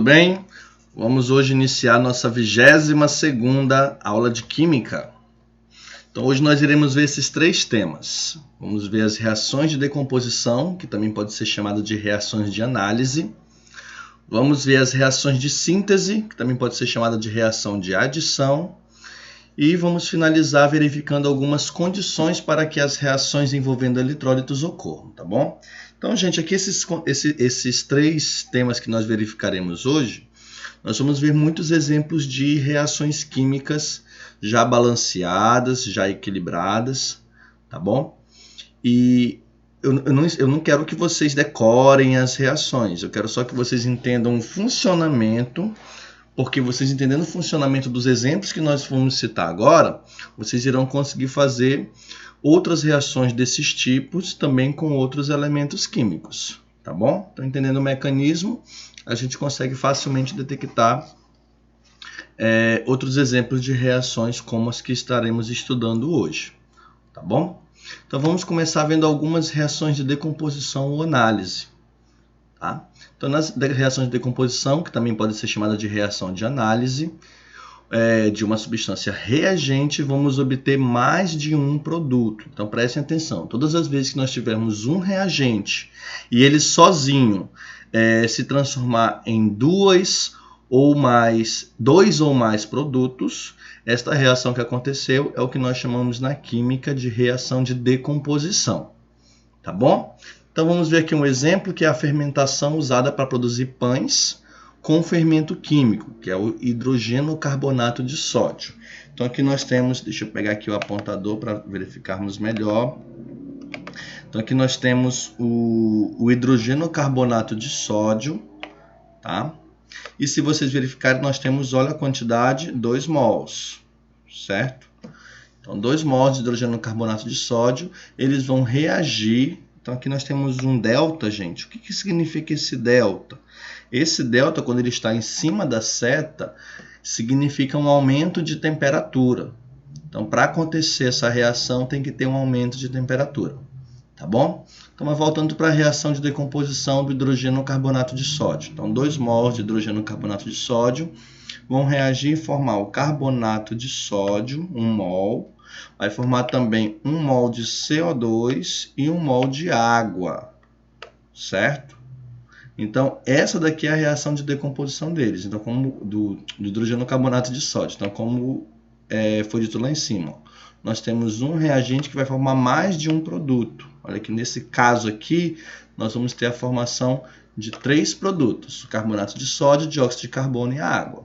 tudo bem? Vamos hoje iniciar nossa 22ª aula de Química. Então hoje nós iremos ver esses três temas. Vamos ver as reações de decomposição, que também pode ser chamado de reações de análise. Vamos ver as reações de síntese, que também pode ser chamada de reação de adição. E vamos finalizar verificando algumas condições para que as reações envolvendo eletrólitos ocorram, tá bom? Então, gente, aqui esses três temas que nós verificaremos hoje, nós vamos ver muitos exemplos de reações químicas já balanceadas, já equilibradas, tá bom? E eu não quero que vocês decorem as reações, eu quero só que vocês entendam o funcionamento, porque vocês entendendo o funcionamento dos exemplos que nós vamos citar agora, vocês irão conseguir fazer outras reações desses tipos também com outros elementos químicos, tá bom? Então, entendendo o mecanismo, a gente consegue facilmente detectar outros exemplos de reações como as que estaremos estudando hoje, tá bom? Então, vamos começar vendo algumas reações de decomposição ou análise, tá? Então, nas reações de decomposição, que também pode ser chamada de reação de análise, de uma substância reagente, vamos obter mais de um produto. Então, prestem atenção. Todas as vezes que nós tivermos um reagente e ele sozinho se transformar em dois ou mais produtos, esta reação que aconteceu é o que nós chamamos na química de reação de decomposição. Tá bom? Então, vamos ver aqui um exemplo que é a fermentação usada para produzir pães com fermento químico, que é o hidrogenocarbonato de sódio. Então, aqui nós temos, deixa eu pegar aqui o apontador para verificarmos melhor. Então, aqui nós temos o hidrogenocarbonato de sódio, tá? E se vocês verificarem, nós temos, olha a quantidade, 2 mols, certo? Então, 2 mols de hidrogenocarbonato de sódio, eles vão reagir. Então, aqui nós temos um delta, gente. O que significa esse delta? Esse delta, quando ele está em cima da seta, significa um aumento de temperatura. Então, para acontecer essa reação, tem que ter um aumento de temperatura. Tá bom? Então, mas voltando para a reação de decomposição do hidrogenocarbonato de sódio. Então, 2 mols de hidrogenocarbonato de sódio vão reagir e formar o carbonato de sódio, 1 mol. Vai formar também 1 mol de CO2 e 1 mol de água, certo? Então, essa daqui é a reação de decomposição deles, então, como do hidrogenocarbonato de sódio. Então, como foi dito lá em cima, nós temos um reagente que vai formar mais de um produto. Olha que nesse caso aqui, nós vamos ter a formação de 3 produtos, o carbonato de sódio, dióxido de carbono e a água.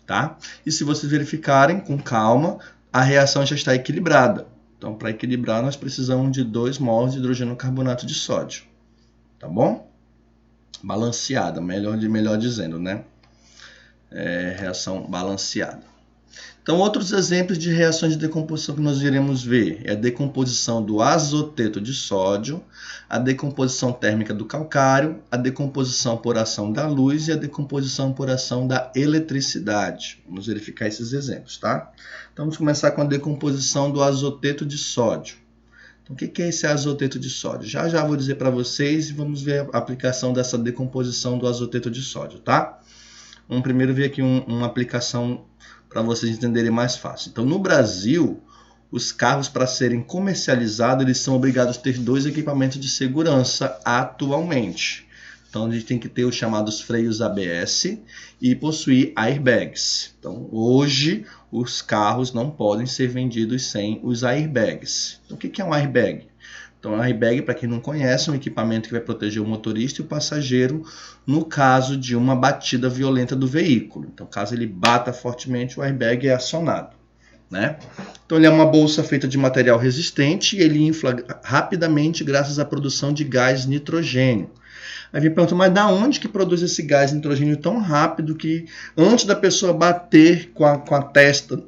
Tá? E se vocês verificarem com calma, a reação já está equilibrada. Então, para equilibrar, nós precisamos de 2 mols de hidrogenocarbonato de sódio. Tá bom? Balanceada, melhor dizendo, né? Reação balanceada. Então, outros exemplos de reações de decomposição que nós iremos ver é a decomposição do azoteto de sódio, a decomposição térmica do calcário, a decomposição por ação da luz e a decomposição por ação da eletricidade. Vamos verificar esses exemplos, tá? Então, vamos começar com a decomposição do azoteto de sódio. Então, o que é esse azoteto de sódio? Já vou dizer para vocês e vamos ver a aplicação dessa decomposição do azoteto de sódio, tá? Vamos primeiro ver aqui uma aplicação para vocês entenderem mais fácil. Então, no Brasil, os carros para serem comercializados, eles são obrigados a ter 2 equipamentos de segurança atualmente. Então, a gente tem que ter os chamados freios ABS e possuir airbags. Então, hoje, os carros não podem ser vendidos sem os airbags. Então, o que é um airbag? Então, um airbag, para quem não conhece, é um equipamento que vai proteger o motorista e o passageiro no caso de uma batida violenta do veículo. Então, caso ele bata fortemente, o airbag é acionado, né? Então, ele é uma bolsa feita de material resistente e ele infla rapidamente graças à produção de gás nitrogênio. Aí me pergunta, mas da onde que produz esse gás nitrogênio tão rápido que antes da pessoa bater com a testa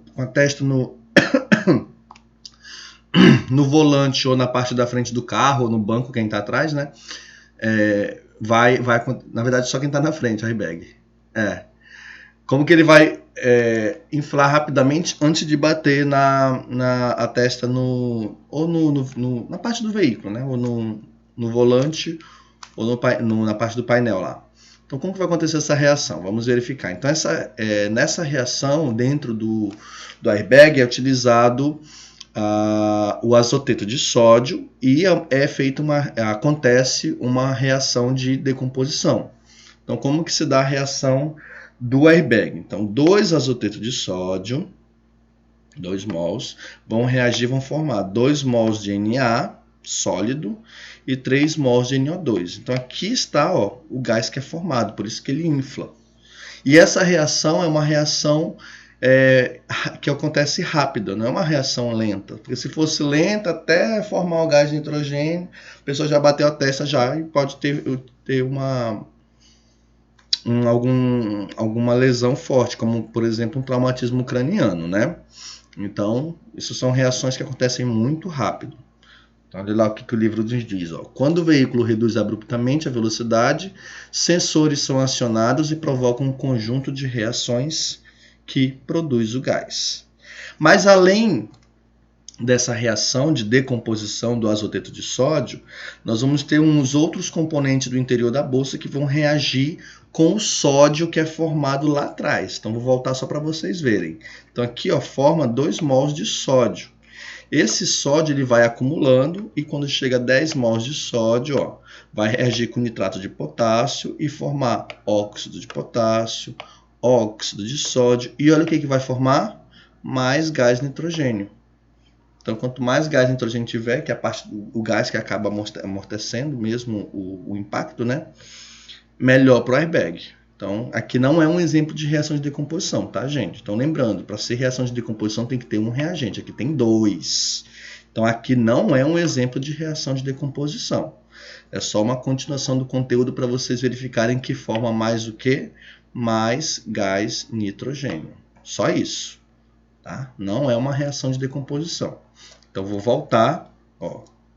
no volante ou na parte da frente do carro, ou no banco, quem está atrás, né? Na verdade, só quem está na frente, airbag. Como que ele vai inflar rapidamente antes de bater a testa na parte do veículo, né? Ou no volante, ou na parte do painel lá. Então, como que vai acontecer essa reação? Vamos verificar. Então, nessa reação, dentro do airbag, é utilizado o azoteto de sódio e acontece uma reação de decomposição. Então, como que se dá a reação do airbag? Então, 2 azotetos de sódio, 2 mols, vão reagir, vão formar 2 mols de Na, sólido, e 3 mols de NO2. Então, aqui está o gás que é formado, por isso que ele infla. E essa reação é uma reação que acontece rápida, não é uma reação lenta. Porque se fosse lenta, até formar o gás de nitrogênio, a pessoa já bateu a testa já e pode ter alguma lesão forte, como, por exemplo, um traumatismo craniano, né? Então, isso são reações que acontecem muito rápido. Então, olha lá o que o livro nos diz. Quando o veículo reduz abruptamente a velocidade, sensores são acionados e provocam um conjunto de reações que produz o gás. Mas além dessa reação de decomposição do azoteto de sódio, nós vamos ter uns outros componentes do interior da bolsa que vão reagir com o sódio que é formado lá atrás. Então, vou voltar só para vocês verem. Então, aqui forma 2 mols de sódio. Esse sódio ele vai acumulando e quando chega a 10 mols de sódio, vai reagir com nitrato de potássio e formar óxido de potássio, óxido de sódio. E olha o que vai formar? Mais gás nitrogênio. Então, quanto mais gás nitrogênio tiver, que é o gás que acaba amortecendo mesmo o impacto, né? Melhor para o airbag. Então, aqui não é um exemplo de reação de decomposição, tá, gente? Então, lembrando, para ser reação de decomposição tem que ter um reagente. Aqui tem 2. Então, aqui não é um exemplo de reação de decomposição. É só uma continuação do conteúdo para vocês verificarem que forma mais o quê? Mais gás nitrogênio. Só isso, tá? Não é uma reação de decomposição. Então, vou voltar.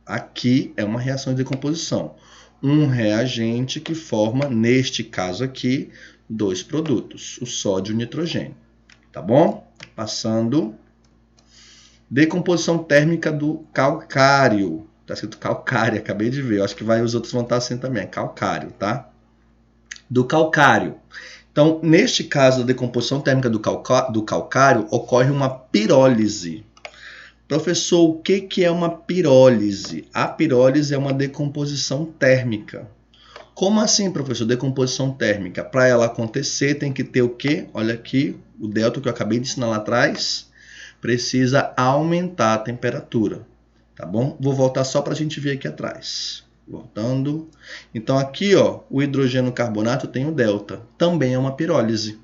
Aqui é uma reação de decomposição. Um reagente que forma, neste caso aqui, 2 produtos, o sódio e o nitrogênio. Tá bom? Passando. Decomposição térmica do calcário. Está escrito calcário, acabei de ver. Eu acho que os outros vão estar assim também. É calcário, tá? Do calcário. Então, neste caso da decomposição térmica do calcário, ocorre uma pirólise. Professor, o que é uma pirólise? A pirólise é uma decomposição térmica. Como assim, professor? Decomposição térmica. Para ela acontecer, tem que ter o quê? Olha aqui, o delta que eu acabei de ensinar lá atrás. Precisa aumentar a temperatura. Tá bom? Vou voltar só para a gente ver aqui atrás. Voltando. Então, aqui, o hidrogênio carbonato tem o delta. Também é uma pirólise.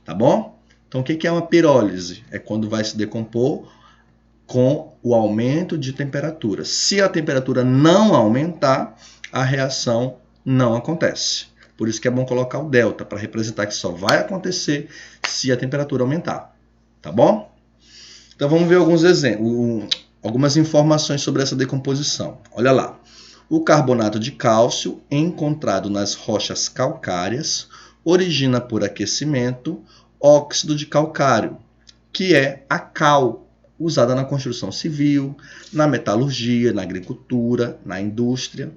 Tá bom? Então, o que é uma pirólise? É quando vai se decompor com o aumento de temperatura. Se a temperatura não aumentar, a reação não acontece. Por isso que é bom colocar o delta, para representar que só vai acontecer se a temperatura aumentar. Tá bom? Então vamos ver alguns exemplos, algumas informações sobre essa decomposição. Olha lá. O carbonato de cálcio, encontrado nas rochas calcárias, origina por aquecimento óxido de calcário, que é a cal, usada na construção civil, na metalurgia, na agricultura, na indústria.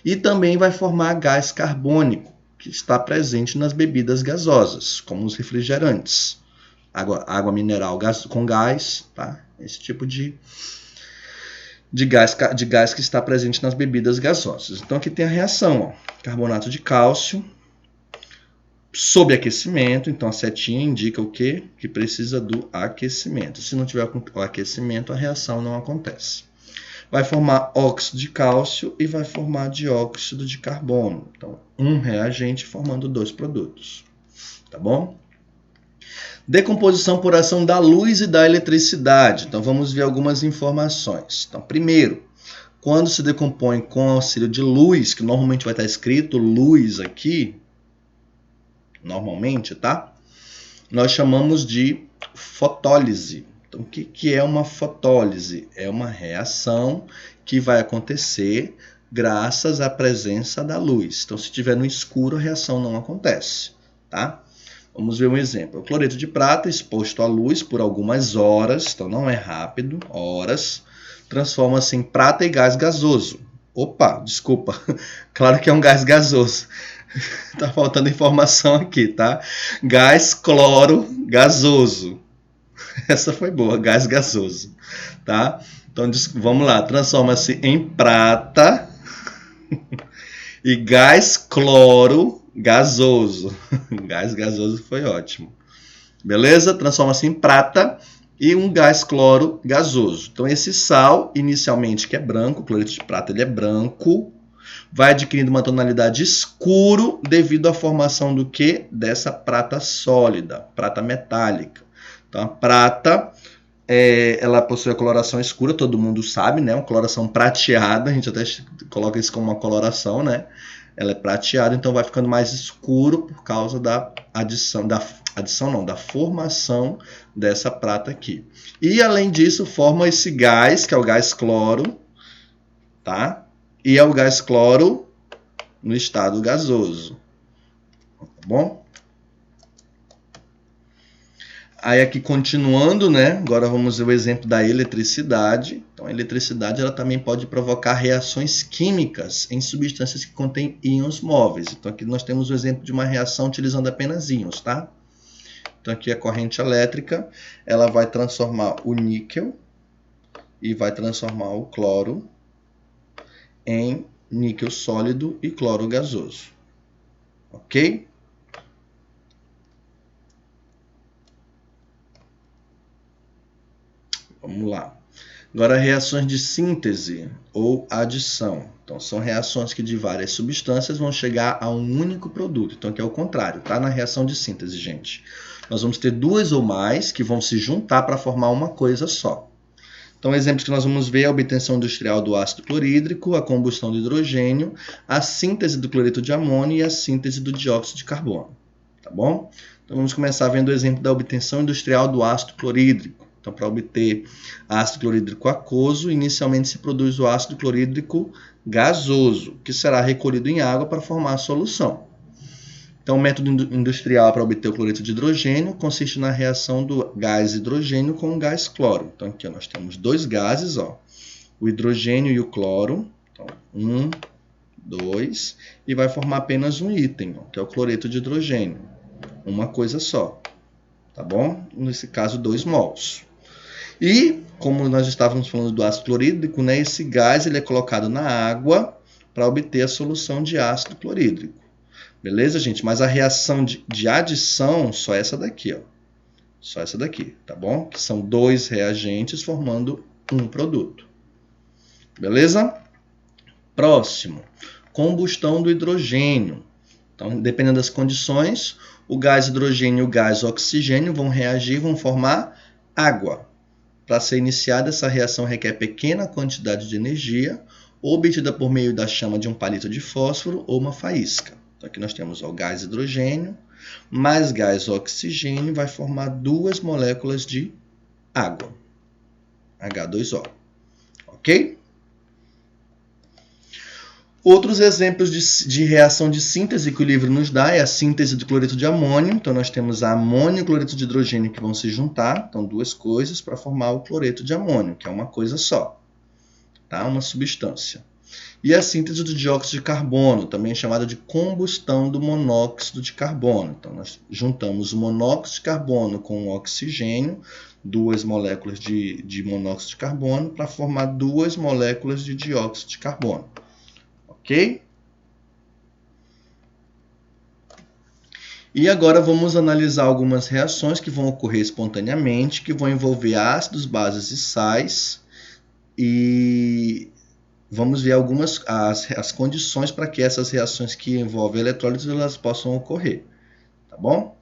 E também vai formar gás carbônico, que está presente nas bebidas gasosas, como os refrigerantes. Água mineral com gás, tá? Esse tipo de gás que está presente nas bebidas gasosas. Então aqui tem a reação, carbonato de cálcio, sob aquecimento, então a setinha indica o quê? Que precisa do aquecimento. Se não tiver o aquecimento, a reação não acontece. Vai formar óxido de cálcio e vai formar dióxido de carbono. Então, um reagente formando 2 produtos. Tá bom? Decomposição por ação da luz e da eletricidade. Então, vamos ver algumas informações. Então, primeiro, quando se decompõe com auxílio de luz, que normalmente vai estar escrito luz aqui, normalmente, tá? Nós chamamos de fotólise. Então, o que é uma fotólise? É uma reação que vai acontecer graças à presença da luz. Então, se estiver no escuro, a reação não acontece, tá? Vamos ver um exemplo. O cloreto de prata exposto à luz por algumas horas, então não é rápido, horas, transforma-se em prata e gás gasoso. Opa, desculpa, claro que é um gás gasoso. Tá faltando informação aqui, tá? Gás cloro gasoso. Essa foi boa, gás gasoso, tá? Então vamos lá, transforma-se em prata e gás cloro gasoso. Gás gasoso foi ótimo. Beleza? Transforma-se em prata e um gás cloro gasoso. Então esse sal, inicialmente que é branco, o cloreto de prata ele é branco, vai adquirindo uma tonalidade escuro devido à formação do que? Dessa prata sólida, prata metálica. Então a prata, ela possui a coloração escura, todo mundo sabe, né? Uma coloração prateada, a gente até coloca isso como uma coloração, né? Ela é prateada, então vai ficando mais escuro por causa da da formação dessa prata aqui. E além disso, forma esse gás, que é o gás cloro, tá? E é o gás cloro no estado gasoso, tá bom? Aí aqui continuando, né? Agora vamos ver o exemplo da eletricidade. Então a eletricidade ela também pode provocar reações químicas em substâncias que contêm íons móveis. Então aqui nós temos o exemplo de uma reação utilizando apenas íons, tá? Então aqui a corrente elétrica, ela vai transformar o níquel e vai transformar o cloro em níquel sólido e cloro gasoso. Ok? Vamos lá. Agora, reações de síntese ou adição. Então, são reações que de várias substâncias vão chegar a um único produto. Então, aqui é o contrário, tá? Na reação de síntese, gente. Nós vamos ter duas ou mais que vão se juntar para formar uma coisa só. Então, exemplos que nós vamos ver é a obtenção industrial do ácido clorídrico, a combustão do hidrogênio, a síntese do cloreto de amônio e a síntese do dióxido de carbono. Tá bom? Então, vamos começar vendo o exemplo da obtenção industrial do ácido clorídrico. Então, para obter ácido clorídrico aquoso, inicialmente se produz o ácido clorídrico gasoso, que será recolhido em água para formar a solução. Então, o método industrial para obter o cloreto de hidrogênio consiste na reação do gás hidrogênio com o gás cloro. Então, aqui nós temos dois gases, ó, o hidrogênio e o cloro. Então, 1, 2, e vai formar apenas um item, ó, que é o cloreto de hidrogênio. Uma coisa só, tá bom? Nesse caso, 2 mols. E, como nós estávamos falando do ácido clorídrico, né, esse gás ele é colocado na água para obter a solução de ácido clorídrico. Beleza, gente? Mas a reação de adição, só essa daqui, ó. Só essa daqui, tá bom? Que são dois reagentes formando um produto. Beleza? Próximo. Combustão do hidrogênio. Então, dependendo das condições, o gás hidrogênio e o gás oxigênio vão reagir, vão formar água. Para ser iniciada, essa reação requer pequena quantidade de energia, obtida por meio da chama de um palito de fósforo ou uma faísca. Então, aqui nós temos o gás hidrogênio mais gás oxigênio vai formar duas moléculas de água, H2O. Ok? Outros exemplos de reação de síntese que o livro nos dá é a síntese do cloreto de amônio. Então, nós temos a amônio e o cloreto de hidrogênio que vão se juntar. Então, duas coisas para formar o cloreto de amônio, que é uma coisa só, tá? Uma substância. E a síntese do dióxido de carbono, também chamada de combustão do monóxido de carbono. Então, nós juntamos o monóxido de carbono com o oxigênio, duas moléculas de monóxido de carbono, para formar duas moléculas de dióxido de carbono. Ok? E agora vamos analisar algumas reações que vão ocorrer espontaneamente, que vão envolver ácidos, bases e sais. E vamos ver algumas as condições para que essas reações que envolvem eletrólitos elas possam ocorrer. Tá bom?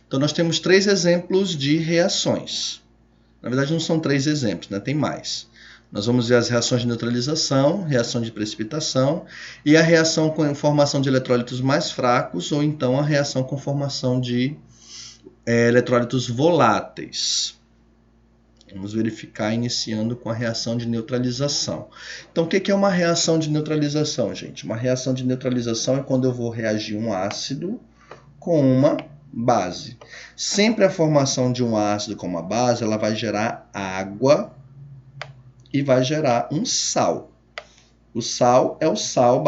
Então nós temos 3 exemplos de reações. Na verdade não são 3 exemplos, né? Tem mais. Nós vamos ver as reações de neutralização, reação de precipitação e a reação com formação de eletrólitos mais fracos ou então a reação com formação de eletrólitos voláteis. Vamos verificar iniciando com a reação de neutralização. Então, o que é uma reação de neutralização, gente? Uma reação de neutralização é quando eu vou reagir um ácido com uma base. Sempre a formação de um ácido com uma base, ela vai gerar água e vai gerar um sal. O sal é o sal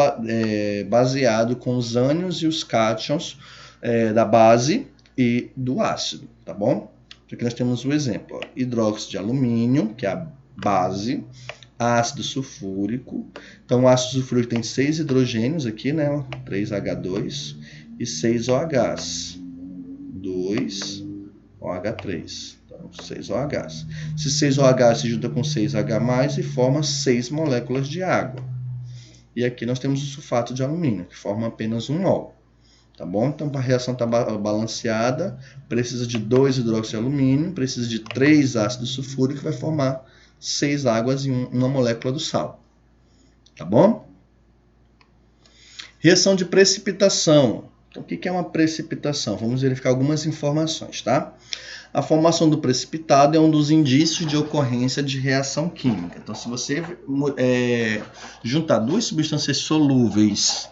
baseado com os ânions e os cátions da base e do ácido, tá bom? Aqui nós temos o exemplo, ó, hidróxido de alumínio, que é a base, ácido sulfúrico. Então, o ácido sulfúrico tem 6 hidrogênios aqui, né? 3H2 e 6 OHs. 2 OH3. Então, 6 OHs. Esse 6 OH se junta com 6H+, e forma 6 moléculas de água. E aqui nós temos o sulfato de alumínio, que forma apenas um mol. Tá bom? Então, para a reação estar balanceada, precisa de 2 hidróxido de alumínio, precisa de 3 ácido sulfúrico, que vai formar 6 águas e uma molécula do sal. Tá bom? Reação de precipitação. Então, o que é uma precipitação? Vamos verificar algumas informações, tá? A formação do precipitado é um dos indícios de ocorrência de reação química. Então, se você juntar duas substâncias solúveis,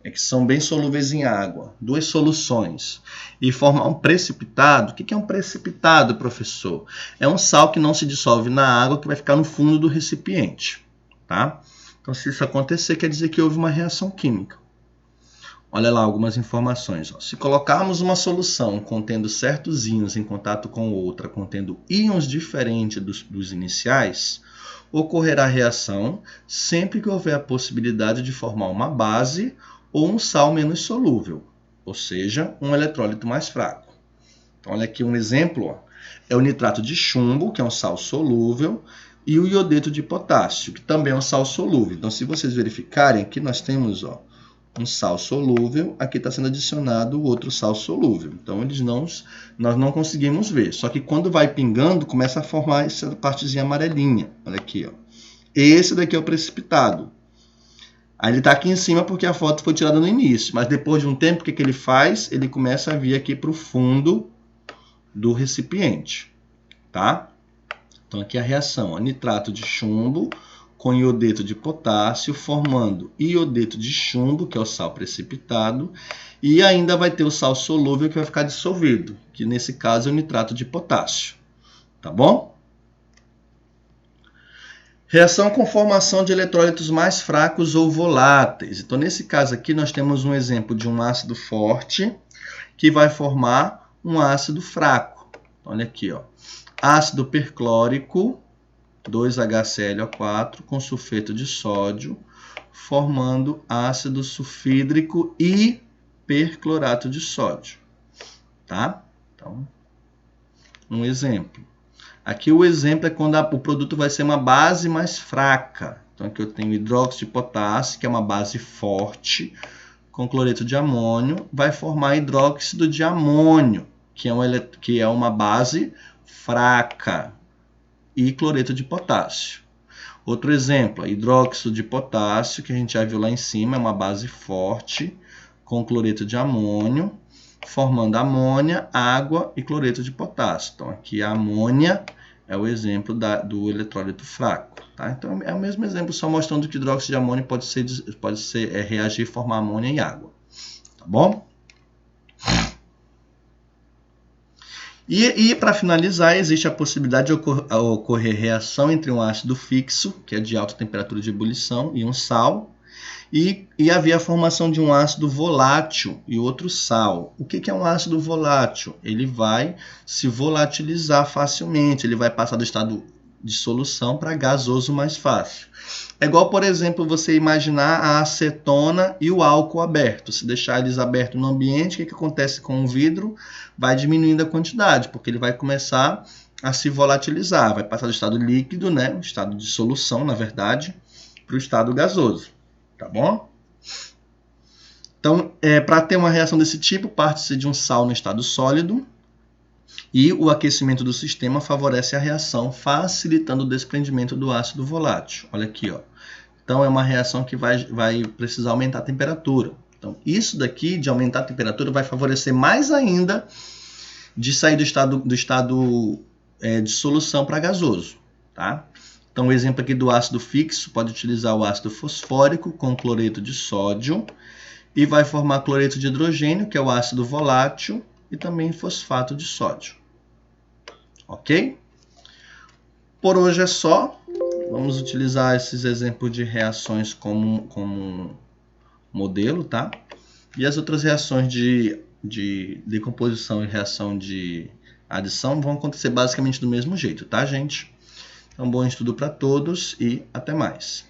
que são bem solúveis em água, duas soluções, e formar um precipitado. O que é um precipitado, professor? É um sal que não se dissolve na água, que vai ficar no fundo do recipiente. Tá? Então, se isso acontecer, quer dizer que houve uma reação química. Olha lá algumas informações. Ó. Se colocarmos uma solução contendo certos íons em contato com outra, contendo íons diferentes dos iniciais, ocorrerá reação sempre que houver a possibilidade de formar uma base ou um sal menos solúvel, ou seja, um eletrólito mais fraco. Então, olha aqui um exemplo. Ó. É o nitrato de chumbo, que é um sal solúvel, e o iodeto de potássio, que também é um sal solúvel. Então, se vocês verificarem, aqui nós temos um sal solúvel, aqui está sendo adicionado outro sal solúvel. Então, nós não conseguimos ver. Só que quando vai pingando, começa a formar essa partezinha amarelinha. Olha aqui. Ó. Esse daqui é o precipitado. Aí ele está aqui em cima porque a foto foi tirada no início. Mas depois de um tempo, o que ele faz? Ele começa a vir aqui para o fundo do recipiente. Tá? Então, aqui a reação. Ó, nitrato de chumbo com iodeto de potássio, formando iodeto de chumbo, que é o sal precipitado. E ainda vai ter o sal solúvel que vai ficar dissolvido, que nesse caso é o nitrato de potássio. Tá bom? Reação com formação de eletrólitos mais fracos ou voláteis. Então, nesse caso aqui, nós temos um exemplo de um ácido forte que vai formar um ácido fraco. Olha aqui, ó. Ácido perclórico, 2HClO4, com sulfeto de sódio, formando ácido sulfídrico e perclorato de sódio. Tá? Então, um exemplo. Aqui o exemplo é quando o produto vai ser uma base mais fraca. Então aqui eu tenho hidróxido de potássio, que é uma base forte, com cloreto de amônio, vai formar hidróxido de amônio, que é uma base fraca, e cloreto de potássio. Outro exemplo, hidróxido de potássio, que a gente já viu lá em cima, é uma base forte, com cloreto de amônio, formando amônia, água e cloreto de potássio. Então aqui a amônia é o exemplo do eletrólito fraco. Tá? Então é o mesmo exemplo, só mostrando que hidróxido de amônio pode reagir e formar amônia e água. Tá bom? E para finalizar, existe a possibilidade de ocorrer reação entre um ácido fixo, que é de alta temperatura de ebulição, e um sal, e havia a formação de um ácido volátil e outro sal. O que é um ácido volátil? Ele vai se volatilizar facilmente, ele vai passar do estado de solução para gasoso mais fácil. É igual, por exemplo, você imaginar a acetona e o álcool aberto. Se deixar eles abertos no ambiente, o que acontece com o vidro? Vai diminuindo a quantidade, porque ele vai começar a se volatilizar, vai passar do estado líquido, né, o estado de solução, na verdade, para o estado gasoso. Tá bom? Então, para ter uma reação desse tipo, parte-se de um sal no estado sólido e o aquecimento do sistema favorece a reação, facilitando o desprendimento do ácido volátil. Olha aqui, ó. Então, é uma reação que vai precisar aumentar a temperatura. Então, isso daqui, de aumentar a temperatura, vai favorecer mais ainda de sair do estado de solução para gasoso. Tá? Então, o exemplo aqui do ácido fixo pode utilizar o ácido fosfórico com cloreto de sódio e vai formar cloreto de hidrogênio, que é o ácido volátil, e também fosfato de sódio. Ok? Por hoje é só. Vamos utilizar esses exemplos de reações como modelo, tá? E as outras reações de decomposição e reação de adição vão acontecer basicamente do mesmo jeito, tá, gente? Então, bom estudo para todos e até mais.